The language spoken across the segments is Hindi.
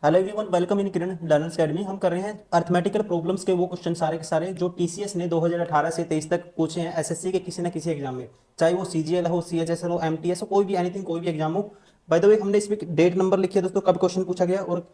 Hello everyone, welcome in Kiran learners academy. हम कर रहे हैं अर्थमेटिकल प्रॉब्लम्स के वो क्वेश्चन सारे के सारे जो टीसीएस ने 2018 से 23 तक पूछे हैं एसएससी के किसी ना किसी एग्जाम में, चाहे वो सीजीएल हो, सीएचएस हो, एमटीएस हो, कोई भी एनीथिंग, कोई भी एग्जाम हो। बाय द वे, हमने इसमें डेट नंबर लिखी है दोस्तों, कब क्वेश्चन पूछा गया और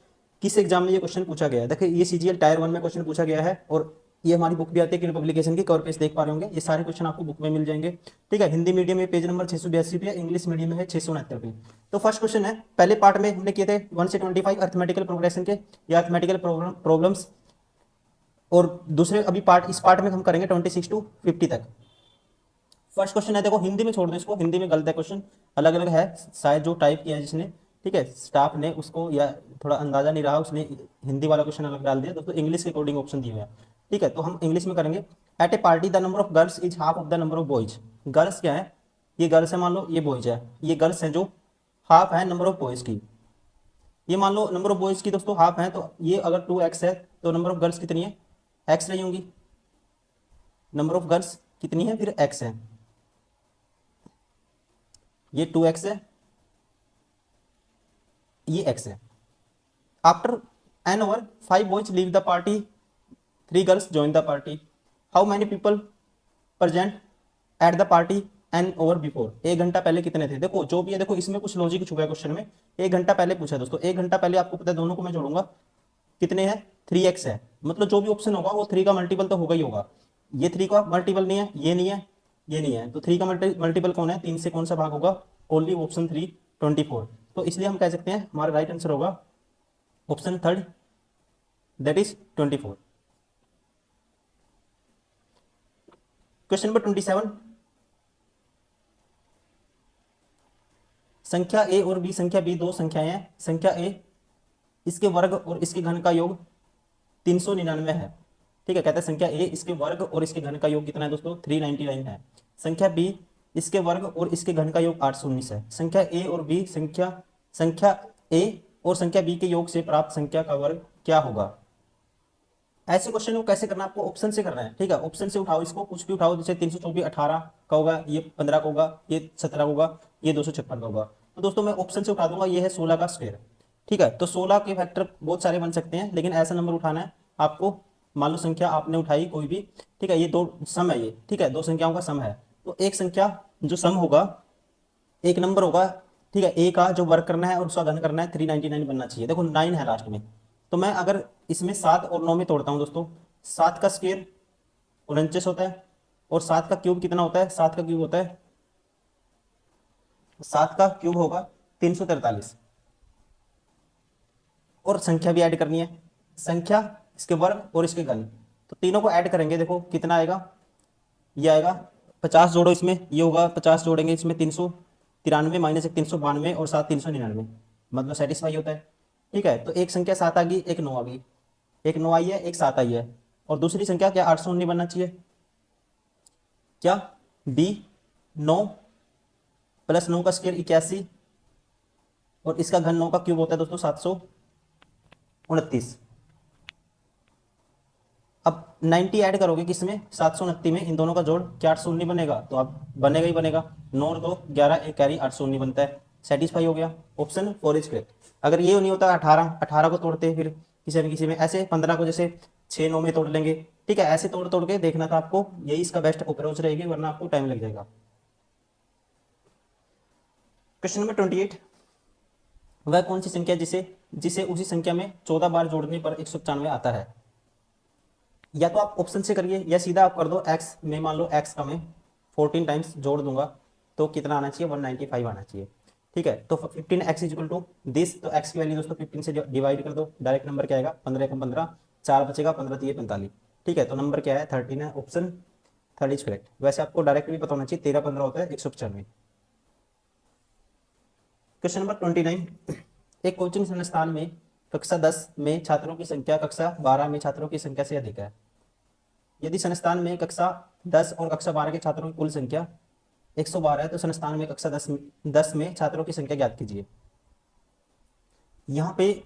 किस एग्जाम में ये क्वेश्चन पूछा गया है। देखिए, ये सीजीएल टायर 1 में क्वेश्चन पूछा गया है और ये हमारी बुक भी आती है किरण पब्लिकेशन की, कवर पेज देख पा रहे होंगे। ये सारे क्वेश्चन आपको बुक में मिल जाएंगे। ठीक है, हिंदी मीडियम में पेज नंबर 682 पे, इंग्लिश मीडियम में है 669 पे। तो फर्स्ट क्वेश्चन है, पहले पार्ट में हमने किए थे 1 से 25 अर्थमेटिकल प्रोग्रेशन के या अर्थमेटिकल प्रॉब्लम्स, और दूसरे अभी पार्ट, इस पार्ट में हम करेंगे 26 टू 50 तक। फर्स्ट क्वेश्चन है, देखो हिंदी में छोड़ दो इसको, हिंदी में गलत है क्वेश्चन, अलग अलग है शायद जो टाइप किया है जिसने। ठीक है, स्टाफ ने उसको, या थोड़ा अंदाजा नहीं रहा, उसने हिंदी वाला क्वेश्चन अलग डाल दिया दोस्तों, इंग्लिश के अकॉर्डिंग ऑप्शन दिए हुए हैं। ठीक है, तो हम इंग्लिश में करेंगे। At a party the number of girls is half of the number of boys. Girls क्या है, ये गर्ल्स है, मान लो ये बॉयज है, ये गर्ल्स है जो हाफ है नंबर ऑफ बॉयज की। ये मान लो नंबर ऑफ बॉयज की दोस्तों हाफ है, तो ये अगर 2x है तो नंबर ऑफ गर्ल्स कितनी है, x रही होंगी। नंबर ऑफ गर्ल्स कितनी है, फिर x है, ये 2x है, ये x है। After an hour 5 boys leave the party, 3 girls join the party. How many people present at the party an hour before. 1 घंटा पहले कितने थे। देखो जो भी है, देखो इसमें कुछ लॉजिक छुपा है क्वेश्चन में। 1 घंटा पहले पूछा है दोस्तों, 1 घंटा पहले आपको पता है, दोनों को मैं जोड़ूंगा, कितने हैं, 3x है। मतलब जो भी ऑप्शन होगा वो 3 का मल्टीपल तो होगा ही होगा। ये 3 का मल्टीपल नहीं है, ये नहीं है, ये नहीं है, तो 3 का मल्टीपल कौन है, 3 से कौन सा भाग होगा, ओनली ऑप्शन 3, 24। तो इसलिए हम कह सकते हैं हमारा राइट आंसर होगा option third, that is 24। Question number 27, संख्या ए और बी, संख्या बी दो संख्याएं हैं। संख्या ए, इसके वर्ग और इसके घन का योग 399 है। ठीक है, कहते हैं संख्या ए, इसके वर्ग और इसके घन का योग कितना है दोस्तों, 399 है। संख्या बी, इसके वर्ग और इसके घन का योग 819 है। संख्या ए और बी, संख्या संख्या ए और संख्या बी के योग से प्राप्त संख्या का वर्ग क्या होगा। ऐसे क्वेश्चन को कैसे करना है, आपको ऑप्शन से करना है। ठीक है, ऑप्शन से उठाओ, इसको कुछ भी उठाओ, जैसे 324 18 का होगा, ये 15 का होगा, ये 17 का होगा, ये 256 का होगा। तो दोस्तों मैं ऑप्शन से उठा दूंगा, ये है 16 का स्क्वायर। ठीक है, तो 16 के फैक्टर बहुत सारे बन सकते हैं, लेकिन ऐसा नंबर उठाना है आपको। मान लो संख्या आपने उठाई कोई भी, ठीक है, ये दो सम है, ये ठीक है, दो संख्याओं का सम है। तो एक संख्या जो सम होगा, एक नंबर होगा, ठीक है, ए का जो वर्क करना है और उसका घन करना है, 399 बनना चाहिए। देखो 9 है लास्ट में, तो मैं अगर इसमें 7 और 9 में तोड़ता हूँ दोस्तों, 7 का स्क्वायर 49 होता है, और 7 का क्यूब कितना होता है, 7 का क्यूब होता है, 7 का क्यूब होगा 343। और संख्या भी ऐड करनी है, संख्या, इसके वर्ग और इसके घन, तो तीनों को ऐड करेंगे, देखो कितना आएगा, ये आएगा 50 जोड़ो इसमें, ये होगा 50 जोड़ेंगे इसमें 393 माइनस एक 392 और 7 399, मतलब सेटिस्फाई होता है। ठीक है, तो एक संख्या 7 आ गई, एक 9 आ गई, एक 9 आई है, एक 7 आई है, और दूसरी संख्या क्या 819 बनना चाहिए, क्या बी, 9 प्लस 9 का स्क्वायर 81, और इसका घन 9 का क्यूब होता है दोस्तों 729। अब 90 ऐड करोगे किसमें, 729 में, इन दोनों का जोड़, क्या 819 बनेगा, तो अब बनेगा ही बनेगा, 9 और 2 11, एक कैरी 819 बनता है, सेटिस्फाई हो गया। Option 4 is correct. अगर ये नहीं होता, 18 18 को तोड़ते फिर किसी न किसी में, ऐसे 15 को जैसे 6 9 में तोड़ लेंगे। ठीक है, ऐसे तोड़ तोड़ के देखना था आपको, यही इसका बेस्ट अप्रोच रहेगी, वरना आपको टाइम लग जाएगा। क्वेश्चन नंबर 28, वह कौन सी संख्या जिसे जिसे उसी संख्या में 14 बार जोड़ने पर 195 आता है। या तो आप ऑप्शन से करिए, या सीधा आप कर दो, एक्स में मान लो एक्स का मैं 14 टाइम्स जोड़ दूंगा, तो कितना आना चाहिए, 195 आना चाहिए। ठीक है, तो 15x इक्वल टू दिस, तो x की वैल्यू दोस्तों 15 से डिवाइड कर दो, डायरेक्ट नंबर क्या आएगा, 15 का 15, 4 बचेगा, 15 3 45। ठीक है, तो नंबर क्या है, 13 है, ऑप्शन थर्ड इज करेक्ट। वैसे आपको डायरेक्ट भी पता होना चाहिए, 13 15 होता है 195। क्वेश्चन नंबर 29, एक कोचिंग संस्थान में कक्षा 10 में छात्रों की संख्या कक्षा 12 में छात्रों की संख्या से अधिक है। यदि संस्थान में कक्षा 10 और कक्षा 12 के छात्रों की कुल संख्या 112 है, तो संस्थान में कक्षा 10 में छात्रों की संख्या ज्ञात कीजिए। यहाँ पे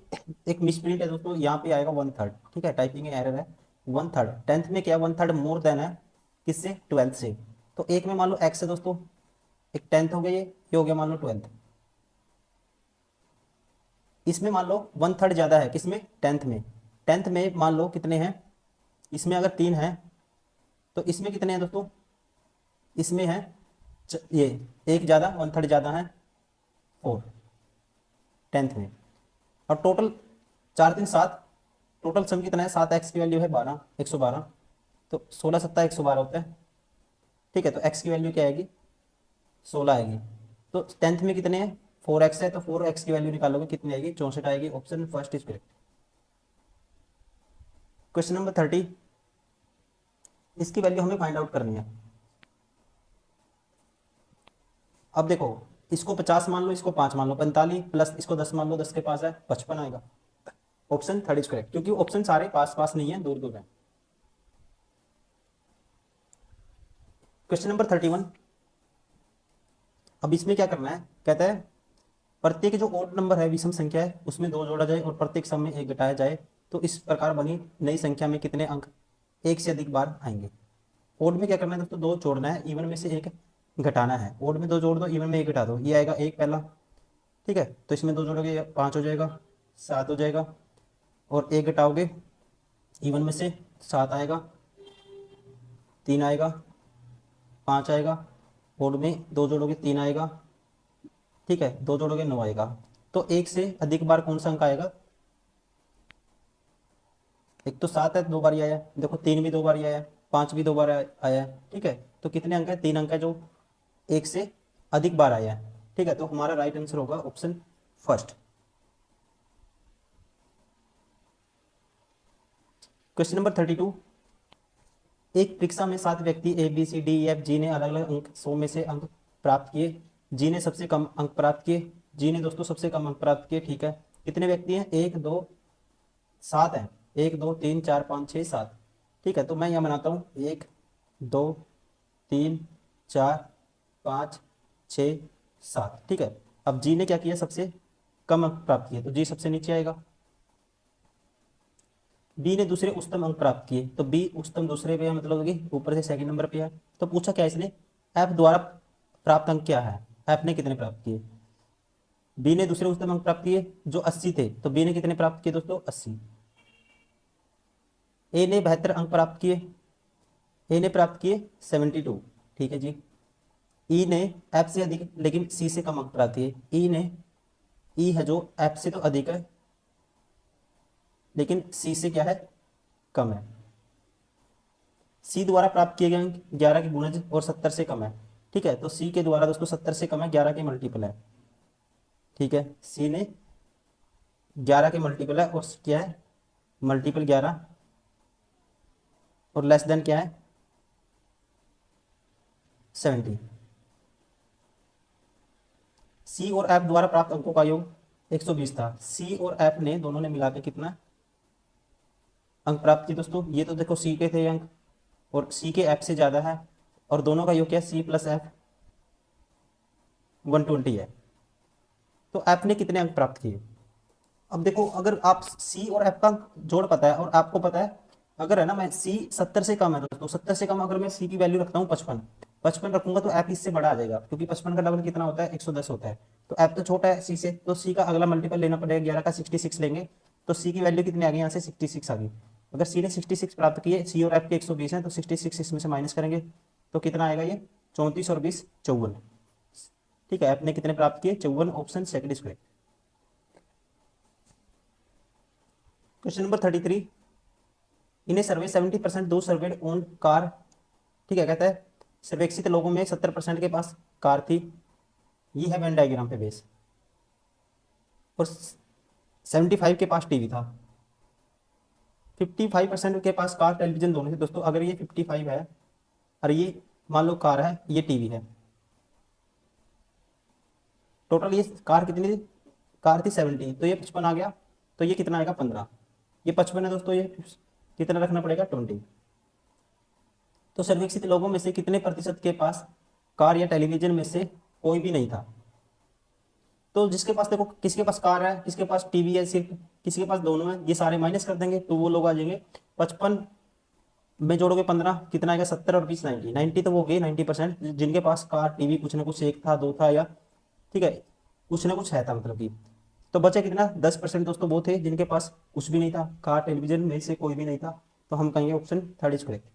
एक मिसप्रिंट है दोस्तों, यहाँ पे आएगा 1/3। ठीक है, टाइपिंग एरर है, 1/3। 10th में क्या 1/3 मोर देन है, किससे, 12th से। तो एक में मान लो x है दोस्तों, एक 10th हो गया, ये हो गया मान लो 12th। इसमें मान लो 1/3 ज़्यादा है, किसमें, 10th में। 10th में मान लो कितने हैं, इसमें अगर 3 है तो इसमें कितने हैं दोस्तों, इसमें है ये एक ज़्यादा, 1/3 ज़्यादा है 4 10th में। और टोटल 4 3 7, टोटल सम कितना है, 7x की वैल्यू है 12, 112। तो 16 7 112 होता है, ठीक है। तो x की वैल्यू क्या आएगी, 16 आएगी। तो 10th में कितने हैं, 4x है, तो 4x की वैल्यू निकालोगे कितनी आएगी, 64 आएगी। Option first is correct. Question number 30, इसकी वैल्यू हमें फाइंड आउट करनी है। अब देखो, इसको 50 मान लो, इसको 5 मान लो, 45 प्लस इसको 10 मान लो, 10 के पास है 55 आएगा। ऑप्शन थर्ड इज करेक्ट, क्योंकि ऑप्शन सारे पास पास नहीं है, दूर दूर है। क्वेश्चन नंबर 31, अब इसमें क्या करना है, कहता है प्रत्येक जो ओड नंबर है, विषम संख्या है, उसमें 2 जोड़ा जाए और प्रत्येक सम में 1 घटाया जाए, तो इस प्रकार बनी नई संख्या में कितने अंक एक से अधिक बार आएंगे। ओड में क्या करना है दोस्तों, 2 जोड़ना है, इवन में से 1 घटाना है। ओड में 2 जोड़ दो, इवन में 1 घटा दो, ये आएगा 1 पहला, ठीक है। तो इसमें 2 जोड़ोगे 5 हो जाएगा, 7 हो जाएगा। और 1 घटाओगे, इवन में से 7 आएगा, 3 आएगा, 5 आएगा। ओड में 2 जोड़ोगे 3 आएगा, ठीक है। 2 जोड़ोगे 9 आएगा। तो 1 से अधिक बार कौन सा अंक आएगा, एक तो 7 है, 2 बार ही आया, देखो 3 भी 2 बार ही आया, 5 भी 2 बार आया, ठीक है। तो कितने अंक है, 3 अंक है जो 1 से अधिक बार आया है, ठीक है। तो हमारा राइट आंसर होगा ऑप्शन फर्स्ट। क्वेश्चन नंबर 32, एक परीक्षा में 7 व्यक्ति A B C D E F G ने अलग अलग अंक 100 में से अंक प्राप्त किए। जी ने सबसे कम अंक प्राप्त किए, जी ने दोस्तों सबसे कम अंक प्राप्त किए, ठीक है। कितने व्यक्ति हैं, 1 2 7 हैं, 1 2 3 4 5 6 7, ठीक है। तो मैं यहाँ बनाता हूँ 1 2 3 4 5 6 7, ठीक है। अब जी ने क्या किया, सबसे कम अंक प्राप्त किए, तो जी सबसे नीचे आएगा। बी ने दूसरे उच्चतम अंक प्राप्त किए, तो बी उच्चतम दूसरे पे है, मतलब कि ऊपर से सेकंड नंबर पे है। तो पूछा क्या इसने, एफ द्वारा प्राप्त अंक क्या है, एफ ने कितने प्राप्त किए। बी ने दूसरे उच्चतम अंक प्राप्त किए जो 80 थे, तो बी ने कितने प्राप्त किए दोस्तों, 80। ए ने 72 अंक प्राप्त किए, ए ने प्राप्त किए 72, ठीक है जी। ई ने एफ से अधिक लेकिन सी से कम अंक प्राप्त किए, ई ने, ई है जो एफ से तो अधिक है लेकिन सी से क्या है, कम है। सी द्वारा प्राप्त किए गए अंक 11 के गुणज और 70 से कम है, ठीक है। तो सी के द्वारा दोस्तों 70 से कम है, 11 के मल्टीपल है, ठीक है। सी ने 11 के मल्टीपल है, और क्या है, मल्टीपल 11, और लेस देन क्या है, 70। सी और एफ द्वारा प्राप्त अंकों का योग 120 था। सी और एफ ने दोनों ने मिलाकर कितना अंक प्राप्त किए दोस्तों, ये तो देखो सी के थे अंक, और सी के एफ से ज्यादा है, और दोनों का योग क्या है, सी प्लस एफ 120 है। तो एफ ने कितने अंक प्राप्त किए। अब देखो, अगर आप सी और एफ का जोड़ पता है और आपको पता है, अगर है ना, मैं सी 70 से कम है दोस्तों, 70 से कम अगर मैं सी की वैल्यू रखता हूँ 55, 55 रखूंगा तो एफ इससे बड़ा आ जाएगा, क्योंकि 55 का डबल कितना होता है, 110 होता है। तो एफ तो छोटा है सी से, तो सी का अगला मल्टीपल लेना पड़ेगा, 11 का 66 लेंगे, तो सी की वैल्यू कितनी आ गई, यहाँ से 66 आ गई। अगर सी ने 66 प्राप्त किए, सी और एफ के 120 है, तो 66 इसमें से माइनस करेंगे तो कितना आएगा, ये 34 और 20 54, ठीक है। एफ ने कितने प्राप्त किए, 54, option second is correct. Question number 33, इन ए सर्वे 70% दो सर्वेड ओन कार, ठीक है। कहता है सर्वेक्षित लोगों में 70% के पास कार थी, ये है वेन डायग्राम पे बेस, और 75 के पास टीवी था। 55% के पास कार टेलीविजन दोनों थे दोस्तों। अगर ये 55 है और ये मान लो कार है, ये टीवी है, टोटल ये कार कितनी थी, कार थी 70, तो ये 55 आ गया, तो ये कितना आएगा 15, ये 55 है दोस्तों, ये कितना रखना पड़ेगा 20। तो सर्वेक्षित लोगों में से कितने प्रतिशत के पास कार या टेलीविजन में से कोई भी नहीं था। तो जिसके पास देखो, किसके पास कार है, किसके पास टीवी है, सिर्फ किसी के पास दोनों है, ये सारे माइनस कर देंगे तो वो लोग आ जाएंगे 55 में जोड़ोगे 15 कितना आएगा, 70 और 20 90, 90 तो वो गए 90%, जिनके पास कार टीवी कुछ ना कुछ एक था, दो था, या ठीक है कुछ ना कुछ है था, मतलब कि तो बचा कितना 10% दोस्तों वो थे जिनके पास कुछ भी नहीं था, कार टेलीविजन में से कोई भी नहीं था, तो हम कहेंगे ऑप्शन थर्ड इज करेक्ट।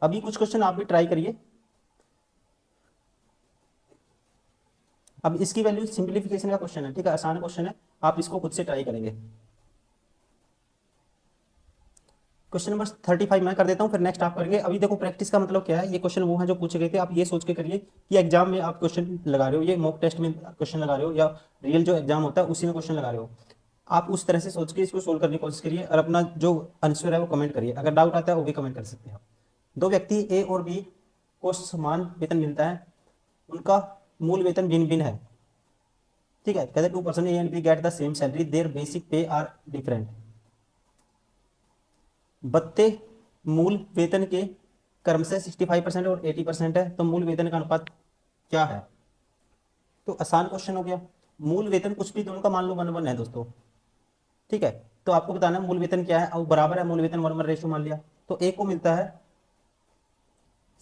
अभी कुछ क्वेश्चन आप भी ट्राई करिए। अब इसकी वैल्यू सिंप्लीफिकेशन का क्वेश्चन है, ठीक है, आसान क्वेश्चन है, आप इसको खुद से ट्राई करेंगे। क्वेश्चन नंबर 35 मैं कर देता हूँ, फिर नेक्स्ट आप करेंगे। अभी देखो प्रैक्टिस का मतलब क्या है, ये क्वेश्चन वो है जो पूछे गए थे, आप ये सोच के करिए कि एग्जाम में आप क्वेश्चन लगा रहे हो, ये मॉक टेस्ट में क्वेश्चन लगा रहे हो, या रियल जो एग्जाम होता है उसी में क्वेश्चन लगा रहे हो। आप उस तरह से सोच के इसको सोल्व करने की कोशिश करिए, और अपना जो आंसर है वो कमेंट करिए, अगर डाउट आता है वो भी कमेंट कर सकते हैं आप। दो व्यक्ति ए और बी को समान वेतन मिलता है, उनका मूल वेतन भिन्न भिन्न है, ठीक है। कहते 2 person A and B get the same salary, their basic pay are different. बत्ते मूल वेतन के क्रमशः 65% और 80% है, तो मूल वेतन का अनुपात क्या है। तो आसान क्वेश्चन हो गया। मूल वेतन कुछ भी दोनों का मान लो 1:1 है दोस्तों, ठीक है। तो आपको बताना है मूल वेतन क्या है, और बराबर है मूल वेतन 1:1 रेशो मान लिया, तो एक को मिलता है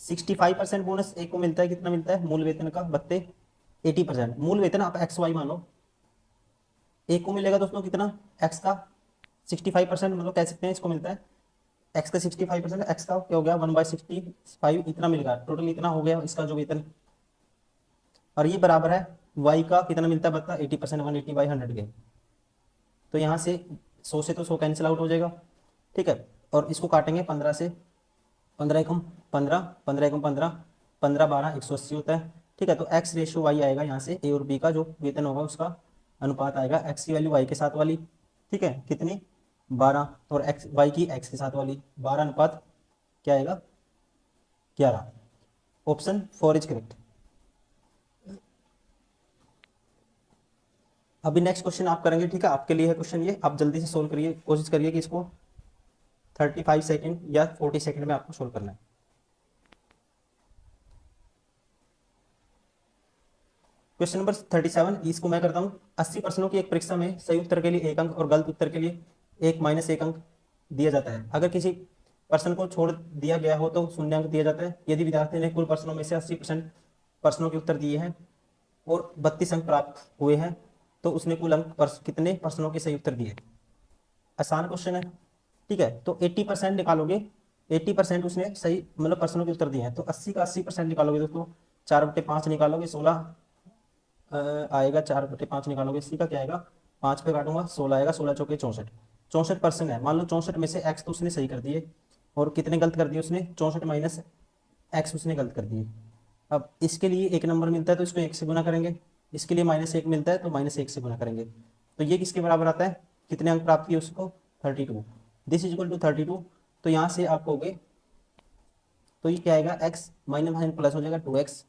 65% बोनस, एक को मिलता है कितना मिलता है मूल वेतन का बत्ते 80%। मूल वेतन आप एक्स वाई मानो, एक को मिलेगा दोस्तों कितना एक्स का 65%, मतलब कह सकते हैं इसको मिलता है एक्स का 65%, एक्स का क्या हो गया 1/65, इतना मिल गया टोटल, इतना हो गया इसका जो वेतन। और ये बराबर है वाई का कितना मिलता है बता 80%, 180/100 के। तो यहाँ से 100 से तो 100 कैंसिल आउट हो जाएगा, ठीक है। और इसको काटेंगे 15 से, 15 एकम 15, 15 एकम 15, 15 12 180 होता है, ठीक है। तो एक्स रेशो वाई आएगा, यहाँ से ए और बी का जो वेतन होगा उसका अनुपात आएगा, एक्स की वैल्यू वाई के साथ वाली, ठीक है, कितनी 12, और एक्स वाई की एक्स के साथ वाली 12 अनुपात क्या आएगा 11। Option 4 is correct. अभी नेक्स्ट क्वेश्चन आप करेंगे, ठीक है, आपके लिए है क्वेश्चन ये, आप जल्दी से सोल्व करिए, कोशिश करिए कि इसको 35 सेकेंड या 40 सेकेंड में आपको सोल्व करना है। क्वेश्चन नंबर 37, इसको मैं करता हूँ। 80 प्रश्नों की एक परीक्षा में सही उत्तर के लिए 1 अंक और गलत उत्तर के लिए 1 - 1 अंक दिया जाता है। अगर किसी प्रश्न को छोड़ दिया गया हो तो 0 अंक दिया जाता है। यदि विद्यार्थी ने कुल प्रश्नों में से 80% प्रश्नों के उत्तर दिए हैं और 32 अंक प्राप्त हुए हैं, तो उसने कुल अंक कितने प्रश्नों के सही उत्तर दिए। आसान क्वेश्चन है, ठीक है। तो 80% निकालोगे, 80% उसने सही मतलब प्रश्नों के उत्तर दिए हैं, तो 80 का 80% निकालोगे दोस्तों, 4/5 निकालोगे 16 आएगा, 4/5 निकालोगे, इसी का क्या आएगा 5 पे काटूंगा 16 आएगा, 16 चौके 64, 64% है। मान लो 64 में से एक्स तो उसने सही कर दिए, और कितने गलत कर दिए उसने 64 माइनस एक्स उसने गलत कर दिए। अब इसके लिए 1 नंबर मिलता है तो इसको 1 से गुना करेंगे, इसके लिए -1 मिलता है तो -1 से गुना करेंगे। तो ये किसके बराबर आता है, कितने अंक प्राप्त किए उसको 32, दिस इज इक्वल टू 32। तो यहाँ से आप कहोगे, तो ये क्या आएगा एक्स माइनस माइनस प्लस हो जाएगा 2x,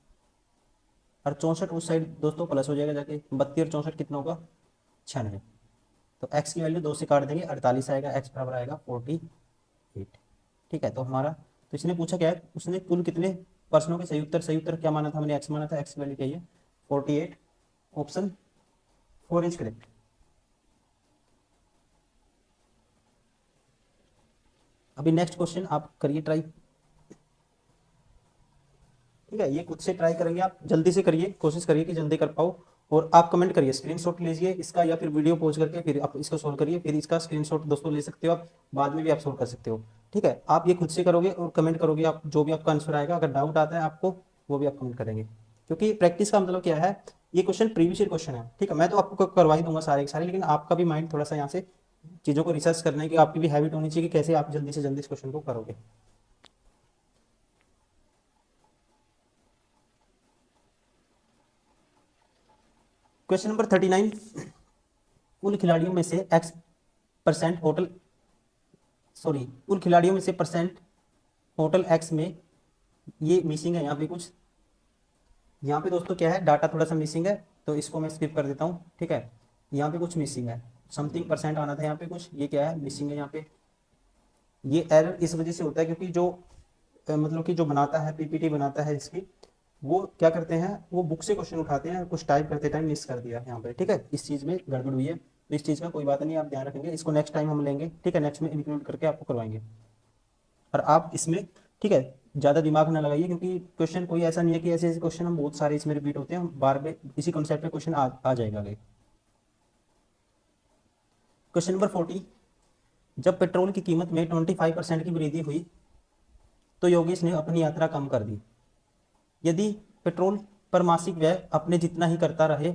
और 64 उस साइड दोस्तों प्लस हो जाएगा जाके, 32 और 64 कितना होगा 96। तो x की वैल्यू 2 से काट देंगे 48 आएगा, x बराबर आएगा 48, ठीक है। तो हमारा, तो इसने पूछा क्या है, उसने कुल कितने प्रश्नों के सही उत्तर क्या माना था, हमने x माना था, x की वैल्यू क्या है 48। Option 4 is correct. अभी नेक्स्ट क्वेश्चन आप करिए ट्राई, ठीक है। ये खुद से ट्राई करेंगे आप, जल्दी से करिए, कोशिश करिए कि जल्दी कर पाओ, और आप कमेंट करिए, स्क्रीनशॉट लीजिए इसका, या फिर वीडियो पॉज करके फिर आप इसको सोल्व करिए, फिर इसका स्क्रीनशॉट दोस्तों ले सकते हो आप, बाद में भी आप सोल्व कर सकते हो, ठीक है। आप ये खुद से करोगे और कमेंट करोगे, आप जो भी आपका आंसर आएगा, अगर डाउट आता है आपको वो भी आप कमेंट करेंगे, क्योंकि प्रैक्टिस का मतलब क्या है, ये क्वेश्चन प्रीवियस ईयर क्वेश्चन है, ठीक है। मैं तो आपको करवा ही दूंगा सारे के सारे, लेकिन आपका भी माइंड थोड़ा सा यहाँ से चीज़ों को रिसर्च करने की आपकी भी हैबिट होनी चाहिए कि कैसे आप जल्दी से जल्दी इस क्वेश्चन को करोगे। क्वेश्चन नंबर 39, कुल खिलाड़ियों में से x% होटल, सॉरी, कुल खिलाड़ियों में से परसेंट होटल एक्स में, ये मिसिंग है यहाँ पे कुछ, यहाँ पे दोस्तों क्या है डाटा थोड़ा सा मिसिंग है, तो इसको मैं स्किप कर देता हूँ, ठीक है। यहाँ पे कुछ मिसिंग है, समथिंग परसेंट आना था यहाँ पे, कुछ ये क्या है मिसिंग है यहाँ पे। ये एरर इस वजह से होता है क्योंकि जो मतलब कि जो बनाता है पीपीटी बनाता है इसकी, वो क्या करते हैं, वो बुक से क्वेश्चन उठाते हैं, कुछ टाइप करते टाइम मिस कर दिया यहाँ पे, ठीक है, इस चीज़ में गड़बड़ हुई है, तो इस चीज़ का कोई बात नहीं, आप ध्यान रखेंगे, इसको नेक्स्ट टाइम हम लेंगे, ठीक है, नेक्स्ट में इंक्लूड करके आपको करवाएंगे। और आप इसमें, ठीक है, ज़्यादा दिमाग ना लगाइए, क्योंकि क्वेश्चन कोई ऐसा नहीं है कि ऐसे ऐसे क्वेश्चन हम बहुत सारे इसमें रिपीट होते हैं, बार बार इसी कॉन्सेप्ट पे क्वेश्चन आ जाएगा आगे। क्वेश्चन नंबर 40, जब पेट्रोल की कीमत में 25% की वृद्धि हुई तो योगेश ने अपनी यात्रा कम कर दी। यदि पेट्रोल पर मासिक व्यय अपने जितना ही करता रहे,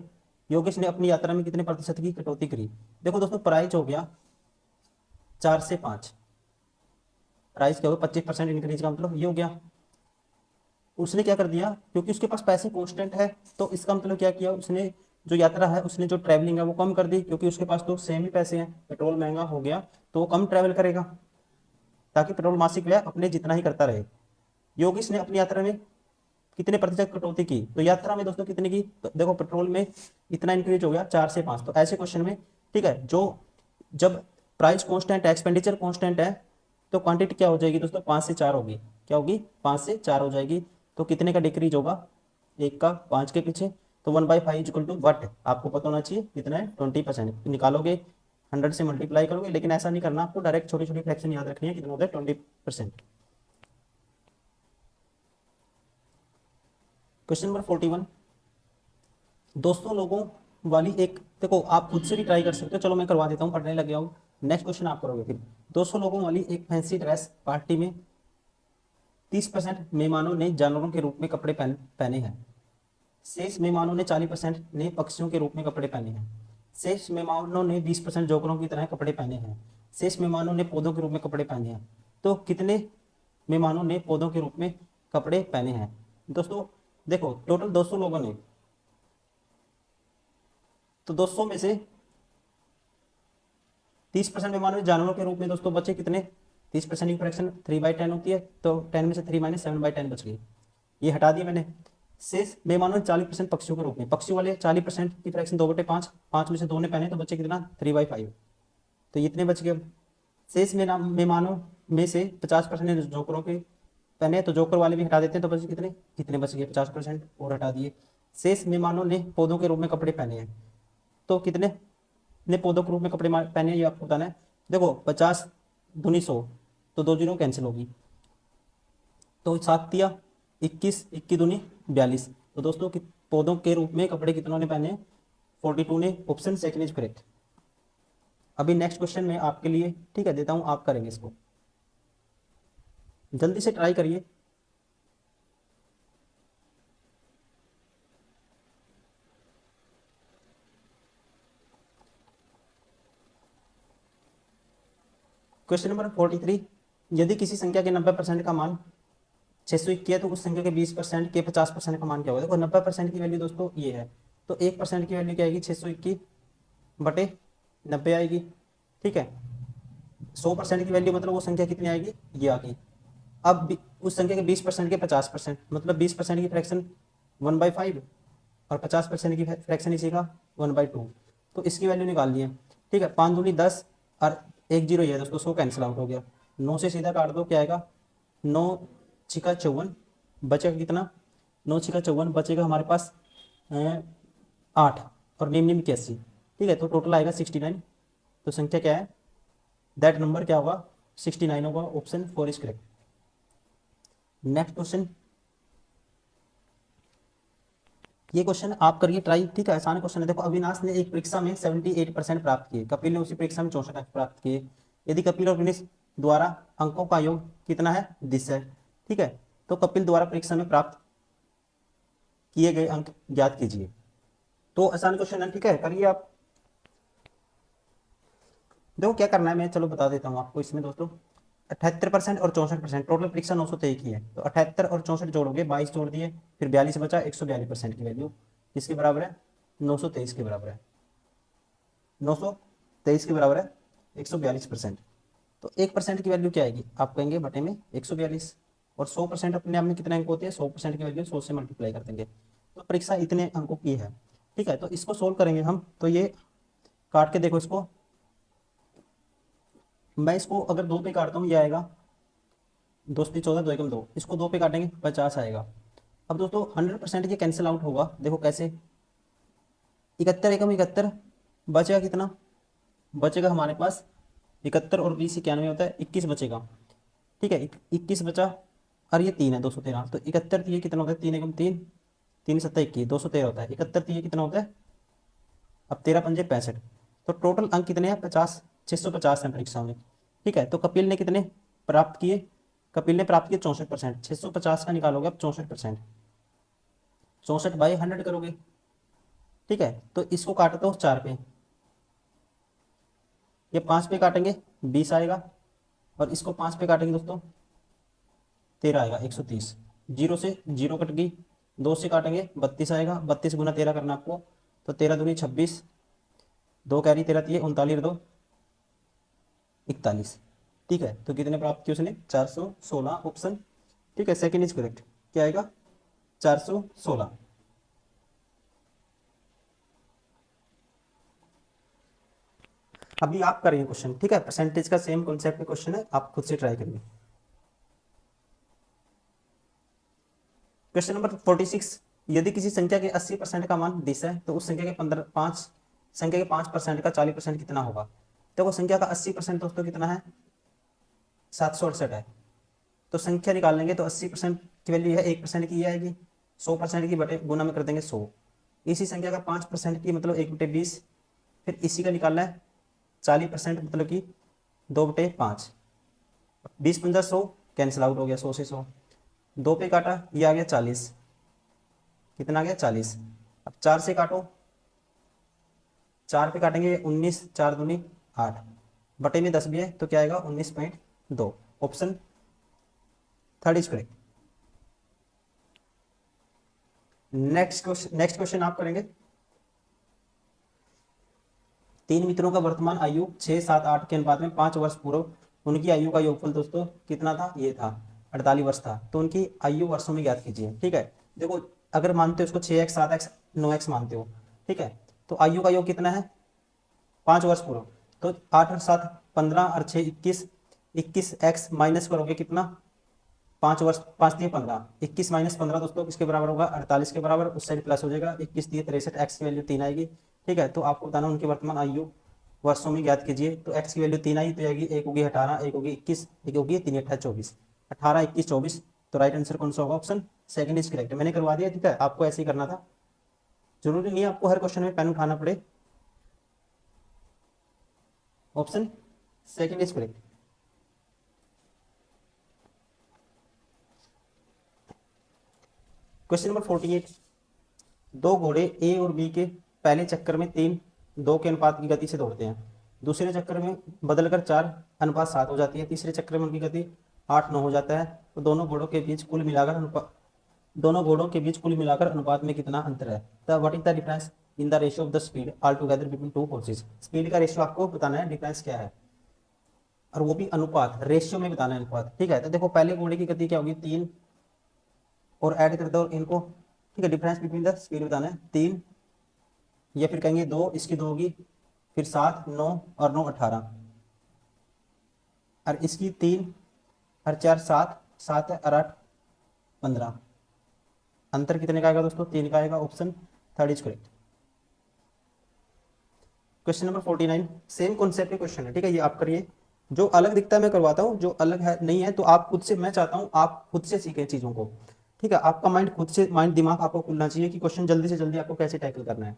योगेश ने अपनी यात्रा में कितने प्रतिशत की कटौती करी। देखो दोस्तों, प्राइस हो गया 4 से 5, प्राइस क्या होगा 25% इंक्रीज का मतलब ये हो गया। उसने क्या कर दिया, क्योंकि उसके पास पैसे कांस्टेंट है, तो इसका मतलब क्या किया उसने, जो यात्रा है उसने जो ट्रैवलिंग है वो कम कर दी, क्योंकि उसके पास तो सेम ही पैसे हैं, पेट्रोल महंगा हो गया तो वो कम ट्रैवल करेगा, ताकि पेट्रोल मासिक व्यय अपने जितना ही करता रहे। योगेश ने अपनी यात्रा में कितने प्रतिशत कटौती की, तो यात्रा में दोस्तों कितने की, तो देखो पेट्रोल में इतना इंक्रीज हो गया 4 से 5, तो ऐसे क्वेश्चन में ठीक है, जो जब प्राइस कांस्टेंट है, एक्सपेंडिचर कांस्टेंट है, तो क्वांटिटी क्या हो जाएगी दोस्तों 5 से 4 होगी, क्या होगी 5 से 4 हो जाएगी। तो कितने का डिक्रीज होगा, 1 का 5 के पीछे, तो 1/5 इक्वल टू वट आपको पता होना चाहिए कितना है 20%, निकालोगे 100 से मल्टीप्लाई करोगे, लेकिन ऐसा नहीं करना, आपको डायरेक्ट छोटी छोटी फ्रैक्शन याद रखनी है, कितना होता है 20%। क्वेश्चन नंबर 41, 200 लोगों वाली एक, देखो आप खुद से भी ट्राई कर सकते हो, चलो मैं करवा देता हूँ, पढ़ने लग गया हूँ, नेक्स्ट क्वेश्चन आप करोगे फिर। 200 लोगों वाली एक फैंसी ड्रेस पार्टी में 30% मेहमानों ने जानवरों के रूप में कपड़े पहने हैं, शेष मेहमानों ने 40% ने पक्षियों के रूप में कपड़े पहने हैं, शेष मेहमानों ने 20% जोकरों की तरह कपड़े पहने हैं, शेष मेहमानों ने पौधों के रूप में कपड़े पहने हैं। तो कितने मेहमानों ने पौधों के रूप में कपड़े पहने हैं। दोस्तों देखो, टोटल 200 लोगों ने, तो 200 में से 30% मेहमानों ने जानवरों के रूप में, दोस्तों बचे कितने, 30% की फ्रैक्शन 3/10 होती है, तो 10 में से 3 माइनस 7/10 बच गई, ये हटा दिया मैंने। शेष मेहमानों ने 40% पक्षियों के रूप में, पक्षी वाले 40% की फ्रैक्शन 2/5, 5 में से 2 ने पहने तो बचे कितना 3/5, तो ये इतने बच गए। शेष मेहमानों में से 50% ने जोकरों के पहने, तो जोकर वाले भी हटा देते हैं, तो बचे कितने, कितने बच गए 50% और हटा दिए। शेष मेहमानों ने पौधों के रूप में कपड़े पहने हैं, तो कितने ने पौधों के रूप में कपड़े पहने हैं, ये आपको बताना है। देखो 50 दूनी 100, तो 2 जीरो कैंसिल होगी, तो 7 या 21, 21 दूनी 42, तो दोस्तों पौधों के रूप में कपड़े कितनों ने पहने, 42 ने, ऑप्शन सेकंड इज करेक्ट। अभी नेक्स्ट क्वेश्चन में आपके लिए ठीक है देता हूं, आप करेंगे इसको, जल्दी से ट्राई करिए। क्वेश्चन नंबर 43, यदि किसी संख्या के 90% का मान 621 है, तो उस संख्या के 20% के 50% का मान क्या होगा। देखो 90% की वैल्यू दोस्तों ये है, तो 1% की वैल्यू क्या आएगी 621 बटे 90 आएगी, ठीक है। 100% की वैल्यू मतलब वो संख्या कितनी आएगी, ये आ गई। अब उस संख्या के 20% के 50%, मतलब 20% की फ्रैक्शन 1/5 और 50% की फ्रैक्शन इसी का 1/2, तो इसकी वैल्यू निकाल ली है, ठीक है। 5 दूनी 10 और 1 जीरो ये है दोस्तों, 100 कैंसिल आउट हो गया। 9 से सीधा काट दो, क्या आएगा 9 छिका 54, बचेगा कितना 9 छिका 54, बचेगा हमारे पास 8 और निम्न निम्न 81, ठीक है, तो टोटल आएगा 69। तो संख्या क्या है, दैट नंबर क्या होगा 69 होगा, option 4 is correct. Next question, ये क्वेश्चन आप करिए ट्राई, ठीक है, आसान क्वेश्चन है। देखो अविनाश ने एक परीक्षा में 78% प्राप्त किए, कपिल ने उसी परीक्षा में 64 अंक प्राप्त किए। यदि कपिल और विनेश द्वारा अंकों का योग कितना है 10 है, ठीक है, तो कपिल द्वारा परीक्षा में प्राप्त किए गए अंक ज्ञात कीजिए। तो आसान क्वेश्चन है, ठीक है, करिए आप। देखो क्या करना है, मैं चलो बता देता हूँ आपको इसमें दोस्तों। 78% और 64%, टोटल परीक्षा 923 की है, तो 78 और 64 जोड़ोगे 22 जोड़ दिए, फिर 42 बचा, 142% की वैल्यू किसके बराबर है 923 के बराबर है, 923 के बराबर है 142%। तो 1% की वैल्यू क्या आएगी, आप कहेंगे बटे में 142, और 100% अपने आप में कितने अंक होते हैं, 100% की वैल्यू 100 से मल्टीप्लाई कर देंगे, तो परीक्षा इतने अंकों की है, ठीक है। तो इसको सोल्व करेंगे हम, तो ये काट के देखो इसको, मैं इसको अगर 2 पे काटता हूँ ये आएगा 2 से 14, 2 एकम 2, इसको 2 पे काटेंगे 50 आएगा। अब दोस्तों 100% ये कैंसिल आउट होगा, देखो कैसे, 71 एकम 71, बचेगा कितना, बचेगा हमारे पास 71 और 20 91 होता है 21 बचेगा, ठीक है, 21 बचा, और ये 3 है 213, तो 71 ये कितना होता है, 3 एकम 3, 3 सत्ता 21, 213 होता है। 71 ये कितना होता है, अब 13 पंजे 65, तो टोटल अंक कितने हैं, 50, 650 हैं परीक्षा में। ठीक है, तो कपिल ने कितने प्राप्त किए, कपिल ने प्राप्त किए 64%, 650 का निकालोगे अब 64%, 64/100 करोगे। ठीक है, तो इसको काट दो 4 पे, ये 5 पे काटेंगे 20 आएगा, और इसको 5 पे काटेंगे दोस्तों 13 आएगा 130, जीरो से जीरो कट गई, 2 से काटेंगे 32 आएगा, 32 गुना 13 करना आपको, तो 13 दूनी 26, 2 कैरी 13 3 39 2 41। ठीक है, तो कितने प्राप्त किए उसने, 416 ऑप्शन। ठीक है, सेकंड इज करेक्ट, क्या आएगा 416। अभी आप करेंगे क्वेश्चन, ठीक है, परसेंटेज का सेम कॉन्सेप्ट क्वेश्चन है, आप खुद से ट्राई करिए। क्वेश्चन नंबर 46, यदि किसी संख्या के 80% का मान 10 है तो उस संख्या के 5% का 40% कितना होगा। देखो संख्या का 80% दोस्तों कितना है, 768 है, तो संख्या निकालेंगे तो 80% की वैल्यू है 1% की ये आएगी, 100% की बटे गुना में कर देंगे 100, इसी संख्या का 5% की मतलब 1/20, फिर इसी का निकालना है 40% मतलब कि 2/5, 20 पंजा 100 कैंसिल आउट हो गया, 100 से 100, 2 पे काटा ये आ गया 40, कितना आ गया 40, अब 4 से काटो, 4 पे काटेंगे 19, 4 दूनी 8, बटे में 10 भी है तो क्या आएगा 19.2, option third is correct. Next question आप करेंगे। 3 मित्रों का वर्तमान आयु 6, 7, 8 के अनुपात में 5 वर्ष पूर्व उनकी आयु का योगफल दोस्तों कितना था, ये था 48 वर्ष था, तो उनकी आयु वर्षों में ज्ञात कीजिए। ठीक है, देखो अगर मानते हो उसको 6x 7x 9x मानते हो, ठीक है, तो आयु का योग कितना है 5 वर्ष पूर्व, तो 8 और 7 15 और 6 21, 21x माइनस करोगे कितना 5 वर्ष, 5 3 15, 21 माइनस 15 दोस्तों किसके बराबर होगा 48 के बराबर, उस साइड प्लस हो जाएगा, 21 3 63, एक्स की वैल्यू 3 आएगी। ठीक है, तो आपको बताना उनकी वर्तमान आयु वर्षों में ज्ञात कीजिए, तो एक्स की वैल्यू 3 आई तो आएगी, एक होगी 18, एक होगी 21, एक होगी 3 18 24, 18 21 24, तो राइट आंसर कौन सा होगा, ऑप्शन सेकंड इज करेक्ट। मैंने करवा दिया, ठीक है, आपको ऐसे ही करना था, जरूरी नहीं है आपको हर क्वेश्चन में पेन उठाना पड़े, option second is correct. Question number 48, 2 घोड़े ए और बी के पहले चक्कर में 3:2 के अनुपात की गति से दौड़ते हैं, दूसरे चक्कर में बदलकर 4:7 हो जाती है, तीसरे चक्कर में उनकी गति 8-9 हो जाता है, तो दोनों घोड़ों के बीच कुल मिलाकर अनुपात में कितना अंतर है, the what is the difference in the ratio of the speed all together between two horses. Speed का रेशियो आपको बताना है, डिफरेंस क्या है, और वो भी अनुपात रेशियो में बताना है अनुपात। ठीक है, तो देखो पहले घोड़े की गति क्या होगी 3, और ऐड कर दो इनको, ठीक है, डिफरेंस बिटवीन द स्पीड बताना है 3, या फिर कहेंगे 2, इसकी 2 होगी, फिर 7 9 और 9 18, और इसकी 3 और 4 7, 7 और 8 15, अंतर कितने का आएगा दोस्तों 3 का आएगा, option third is correct. Question number 49, same concept के क्वेश्चन है, ठीक है, ये आप करिए, जो अलग दिखता है मैं करवाता हूँ, जो अलग है नहीं है तो आप खुद से, मैं चाहता हूँ आप खुद से सीखें चीजों को। ठीक है, आपका माइंड खुद से, माइंड दिमाग आपको खुलना चाहिए कि क्वेश्चन जल्दी से जल्दी आपको कैसे टैकल करना है।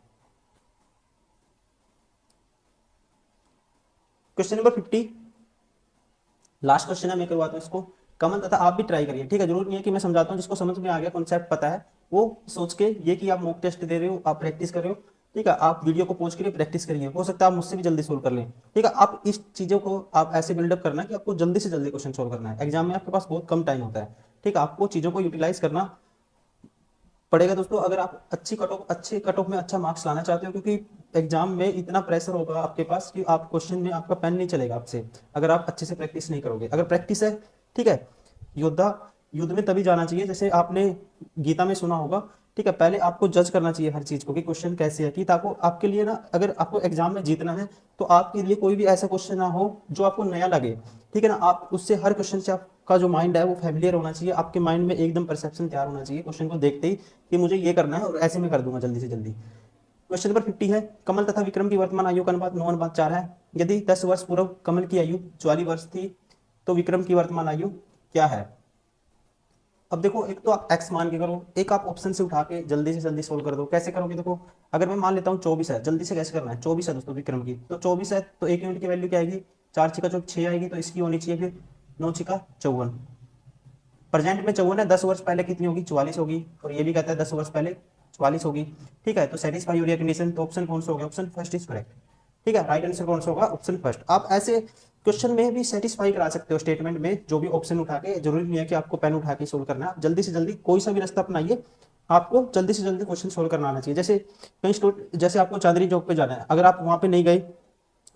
क्वेश्चन नंबर 50, लास्ट क्वेश्चन है, मैं करवाता हूँ इसको, कमन तथा आप भी ट्राई करिए। ठीक है, जरूर नहीं है कि मैं समझाता हूँ, जिसको समझ में आ गया कॉन्सेप्ट पता है वो सोच के, ये कि आप मॉक टेस्ट दे रहे हो, आप प्रैक्टिस कर रहे हो, ठीक है, आप वीडियो को पॉज करिए प्रैक्टिस करिए, हो सकता है आप मुझसे भी जल्दी सोल्व कर लें। ठीक है, आप इस चीजों को आप ऐसे बिल्डअप करना कि आपको जल्दी से जल्दी क्वेश्चन सोल्व करना है, एग्जाम में आपके पास बहुत कम टाइम होता है। ठीक है, आपको चीजों को यूटिलाइज करना पड़ेगा दोस्तों, अगर आप अच्छे कट ऑफ में अच्छा मार्क्स लाना चाहते हो, क्योंकि एग्जाम में इतना प्रेशर होगा आपके पास कि आप क्वेश्चन में आपका पेन नहीं चलेगा आपसे, अगर आप अच्छे से प्रैक्टिस नहीं करोगे। अगर प्रैक्टिस है, ठीक है, योद्धा युद्ध में तभी जाना चाहिए, जैसे आपने गीता में सुना होगा, ठीक है, पहले आपको जज करना चाहिए हर चीज को कि क्वेश्चन कैसे है, कि ताकि आपके लिए ना, अगर आपको एग्जाम में जीतना है तो आपके लिए कोई भी ऐसा क्वेश्चन ना हो जो आपको नया लगे। ठीक है ना, आप उससे हर क्वेश्चन से आपका जो माइंड है वो फैमिलियर होना चाहिए, आपके माइंड में एकदम परसेप्शन तैयार होना चाहिए क्वेश्चन को देखते ही कि मुझे ये करना है और ऐसे में कर दूंगा जल्दी से जल्दी। क्वेश्चन नंबर 50 है, कमल तथा विक्रम की वर्तमान आयु का अनुपात 9:4 है, यदि 10 वर्ष पूर्व कमल की आयु 44 वर्ष थी तो विक्रम की वर्तमान आयु क्या है। अब देखो, एक तो आप एक्स मान के करो, एक आप ऑप्शन से उठा के जल्दी से जल्दी सोल्व कर दो। कैसे करोगे? देखो, अगर मैं मान लेता हूँ 24 है, जल्दी से कैसे करना है, 24 है दोस्तों विक्रम की, तो 24 है तो एक यूनिट की वैल्यू क्या आएगी, 4 छिका चौक 6 आएगी, तो इसकी होनी चाहिए फिर 9 छिका 54। प्रेजेंट में 54 है, 10 वर्ष पहले कितनी होगी, 44 होगी, और ये भी कहता है 10 वर्ष पहले 44 होगी। ठीक है, तो सेटिस्फाई हो रही है कंडीशन, तो ऑप्शन कौन सा हो गया, ऑप्शन फर्स्ट इज करेक्ट। ठीक है, राइट आंसर कौन सा होगा, ऑप्शन फर्स्ट। आप ऐसे क्वेश्चन में भी सेटिस्फाई करा सकते हो स्टेटमेंट में, जो भी ऑप्शन उठा के, जरूरी नहीं है कि आपको पेन उठा के सोल्व करना है, जल्दी से जल्दी कोई सा भी रास्ता अपनाइए, आपको जल्दी से जल्दी क्वेश्चन सोल्व करना आना चाहिए। जैसे कहीं जैसे आपको चांदनी चौक पे जाना है, अगर आप वहां पे नहीं गए,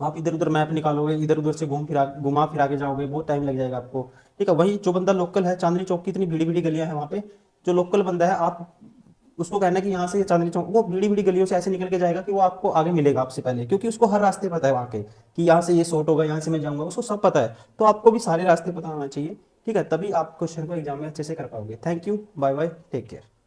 आप इधर उधर मैप निकालोगे, इधर उधर से घुमा फिरा के जाओगे, बहुत टाइम लग जाएगा आपको। ठीक है, वही जो बंदा लोकल है, चांदनी चौक की इतनी भीड़ी भीड़ी गलियां हैं वहाँ पे, जो लोकल बंदा है, आप उसको कहना है कि यहाँ से चांदनी चौक, वो भीड़ी भीड़ी गलियों से ऐसे निकल के जाएगा कि वो आपको आगे मिलेगा आपसे पहले, क्योंकि उसको हर रास्ते पता है वहाँ के, कि यहाँ से ये शॉर्ट होगा, यहाँ से मैं जाऊंगा, उसको सब पता है। तो आपको भी सारे रास्ते पता होना चाहिए। ठीक है, तभी आप क्वेश्चन को एग्जाम में अच्छे से कर पाओगे। Thank you, bye bye, take care.